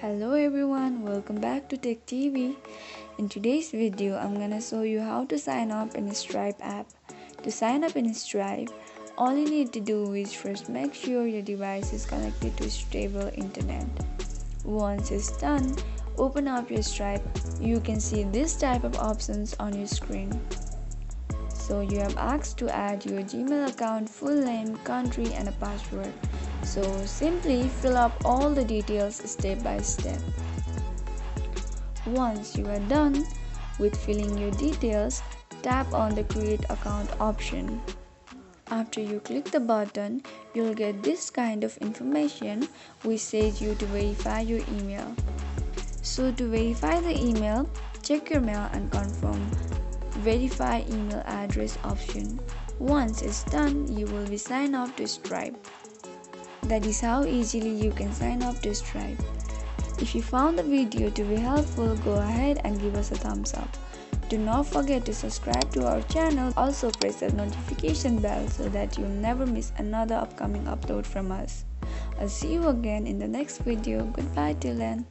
Hello everyone, welcome back to Tech TV. In today's video, I'm gonna show you how to sign up in Stripe app. To sign up in Stripe, all you need to do is first make sure your device is connected to stable internet. Once it's done, open up your Stripe. You can see this type of options on your screen. So you have asked to add your Gmail account, full name, country and a password. So simply fill up all the details step by step. Once you are done with filling your details, tap on the create account option. After you click the button, you'll get this kind of information which says you to verify your email. So to verify the email, check your mail and confirm verify email address option. Once it's done, you will be signed up to Stripe. That is how easily you can sign up to Stripe. If you found the video to be helpful, go ahead and give us a thumbs up. Do not forget to subscribe to our channel. Also press the notification bell so that you'll never miss another upcoming upload from us. I'll see you again in the next video. Goodbye till then.